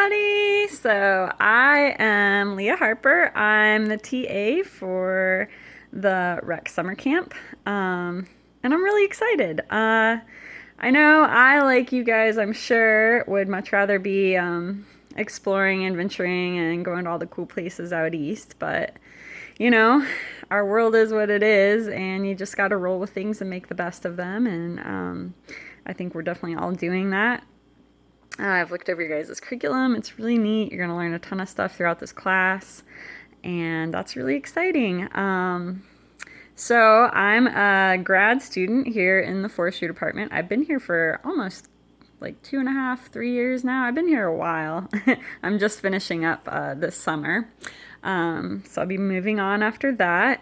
everybody. So I am Leah Harper. I'm the TA for the Rec Summer Camp, and I'm really excited. I know I, like you guys, I'm sure, would much rather be exploring, adventuring, and going to all the cool places out east, but you know, our world is what it is, and you just got to roll with things and make the best of them. And I think we're definitely all doing that. I've looked over your guys' curriculum. It's really neat. You're going to learn a ton of stuff throughout this class, and that's really exciting. So I'm a grad student here in the forestry department. I've been here for almost like 2.5, 3 years now. I've been here a while. I'm just finishing up this summer. So I'll be moving on after that.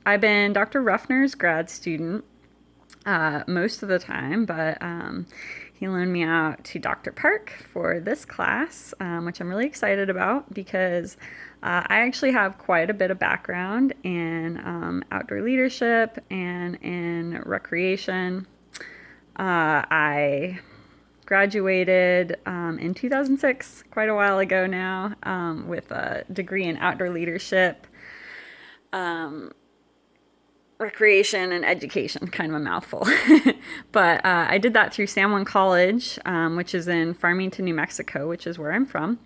I've been Dr. Ruffner's grad student most of the time, but he loaned me out to Dr. Park for this class, which I'm really excited about because I actually have quite a bit of background in outdoor leadership and in recreation. I graduated in 2006, quite a while ago now, with a degree in outdoor leadership, recreation, and education, kind of a mouthful. But I did that through San Juan College, which is in Farmington, New Mexico, which is where I'm from.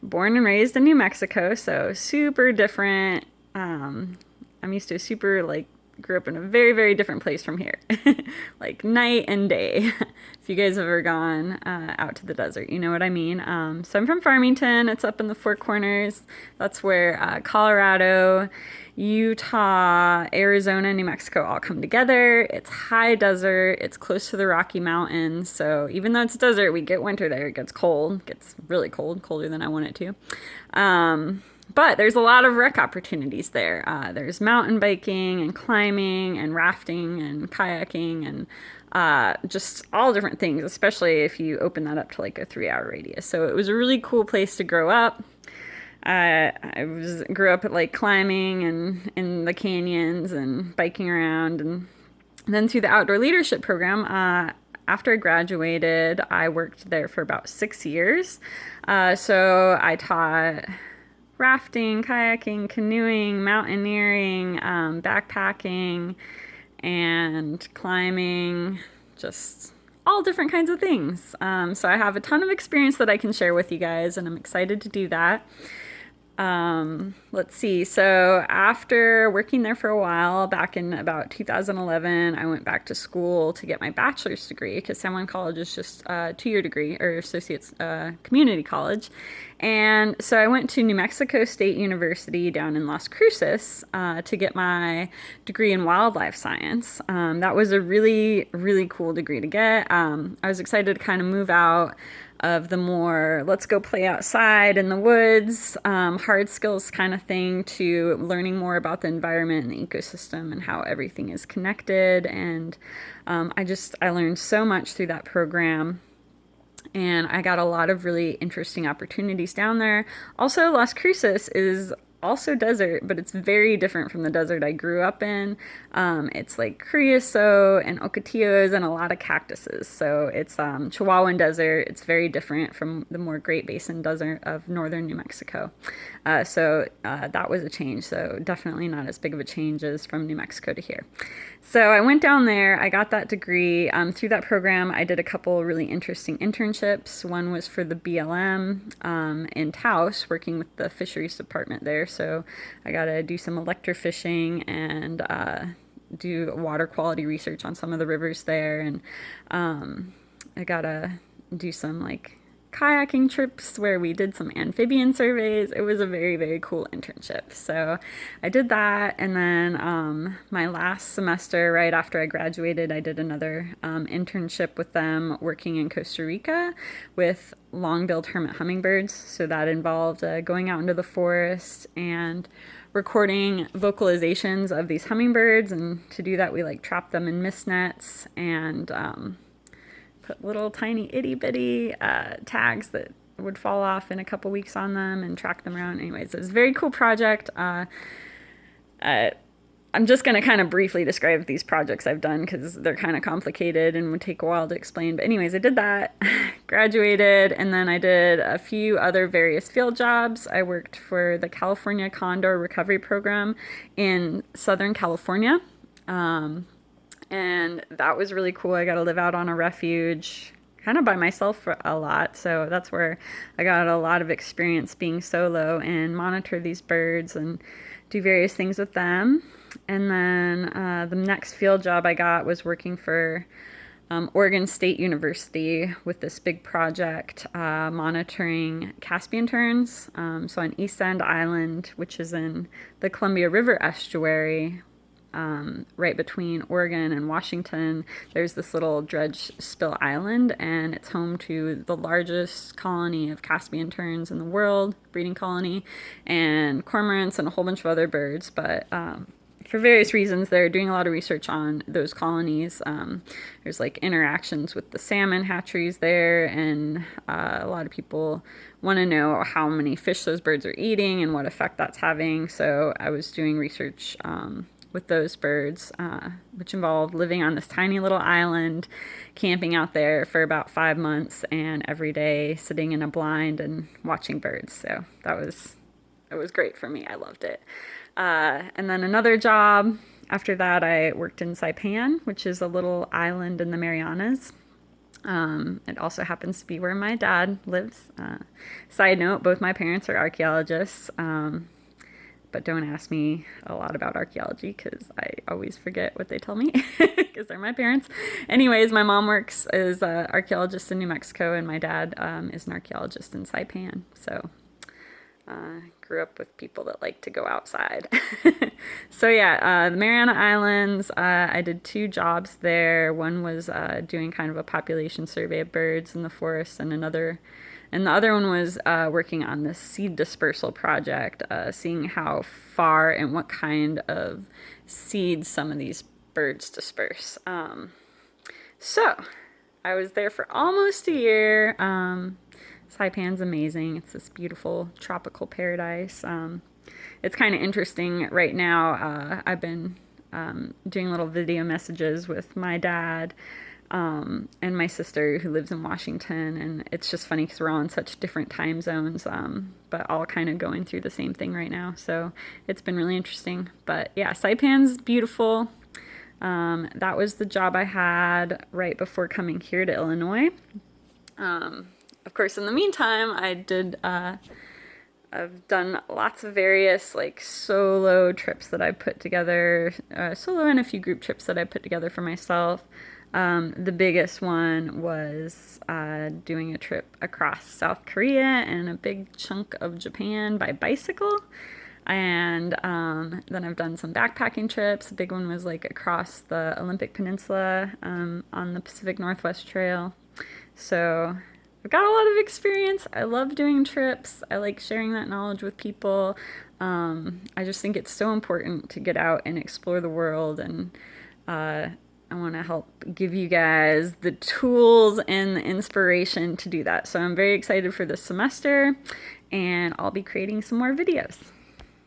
Born and raised in New Mexico, so super different. I'm used to grew up in a very, very different place from here. Like night and day. If you guys have ever gone out to the desert, you know what I mean. So I'm from Farmington. It's up in the Four Corners. That's where Colorado, Utah, Arizona, New Mexico all come together. It's high desert. It's close to the Rocky Mountains. So even though it's desert, we get winter there. It gets cold. It gets really cold, colder than I want it to. But there's a lot of rec opportunities there. There's mountain biking and climbing and rafting and kayaking and just all different things, especially if you open that up to like a 3-hour radius. So it was a really cool place to grow up. Grew up at like climbing and in the canyons and biking around. And then through the outdoor leadership program, after I graduated, I worked there for about 6 years. So I taught rafting, kayaking, canoeing, mountaineering, backpacking, and climbing, just all different kinds of things. So I have a ton of experience that I can share with you guys, and I'm excited to do that. Let's see. So after working there for a while, back in about 2011, I went back to school to get my bachelor's degree because San Juan College is just a 2-year degree or associate's community college. And so I went to New Mexico State University down in Las Cruces to get my degree in wildlife science. That was a really, really cool degree to get. I was excited to kind of move out of the more let's go play outside in the woods, hard skills kind of thing, to learning more about the environment and the ecosystem and how everything is connected. And I learned so much through that program. And I got a lot of really interesting opportunities down there. Also, Las Cruces is also desert, but it's very different from the desert I grew up in. It's like creosote and ocotillos and a lot of cactuses. So it's Chihuahuan desert. It's very different from the more Great Basin desert of northern New Mexico. So that was a change. So definitely not as big of a change as from New Mexico to here. So I went down there. I got that degree. Through that program, I did a couple really interesting internships. One was for the BLM in Taos, working with the fisheries department there. So I got to do some electrofishing and do water quality research on some of the rivers there. And I got to do some like kayaking trips where we did some amphibian surveys. It was a very, very cool internship. So I did that. And then my last semester, right after I graduated, I did another internship with them working in Costa Rica with long-billed hermit hummingbirds. So that involved going out into the forest and recording vocalizations of these hummingbirds. And to do that, we like trapped them in mist nets and put little tiny itty bitty tags that would fall off in a couple weeks on them and track them around. Anyways, it was a very cool project. I'm just going to kind of briefly describe these projects I've done because they're kind of complicated and would take a while to explain. But anyways, I did that, graduated, and then I did a few other various field jobs. I worked for the California Condor Recovery Program in Southern California. And that was really cool. I got to live out on a refuge kind of by myself for a lot. So that's where I got a lot of experience being solo and monitor these birds and do various things with them. And then the next field job I got was working for Oregon State University with this big project monitoring Caspian terns. So on East End Island, which is in the Columbia River estuary, right between Oregon and Washington, there's this little dredge spill island, and it's home to the largest colony of Caspian terns in the world, breeding colony, and cormorants and a whole bunch of other birds. But for various reasons, they're doing a lot of research on those colonies. There's like interactions with the salmon hatcheries there, and a lot of people want to know how many fish those birds are eating and what effect that's having. So I was doing research with those birds, which involved living on this tiny little island, camping out there for about 5 months, and every day sitting in a blind and watching birds. So it was great for me. I loved it. And then another job after that, I worked in Saipan, which is a little island in the Marianas. It also happens to be where my dad lives. Side note, both my parents are archaeologists. But don't ask me a lot about archaeology because I always forget what they tell me because they're my parents. Anyways, my mom works as an archaeologist in New Mexico, and my dad is an archaeologist in Saipan. So grew up with people that like to go outside. So yeah, the Mariana Islands, I did 2 jobs there. One was doing kind of a population survey of birds in the forest, and the other one was working on this seed dispersal project, seeing how far and what kind of seeds some of these birds disperse. So I was there for almost a year. Saipan's amazing. It's this beautiful tropical paradise. It's kind of interesting right now. I've been doing little video messages with my dad and my sister who lives in Washington, and it's just funny because we're all in such different time zones, but all kind of going through the same thing right now. So it's been really interesting. But yeah, Saipan's beautiful. That was the job I had right before coming here to Illinois. Of course, in the meantime, I've done lots of various like solo trips that I put together, solo and a few group trips that I put together for myself. The biggest one was doing a trip across South Korea and a big chunk of Japan by bicycle. And then I've done some backpacking trips. The big one was like across the Olympic Peninsula on the Pacific Northwest Trail. So I've got a lot of experience. I love doing trips. I like sharing that knowledge with people. I just think it's so important to get out and explore the world, and I want to help give you guys the tools and the inspiration to do that. So I'm very excited for this semester, and I'll be creating some more videos.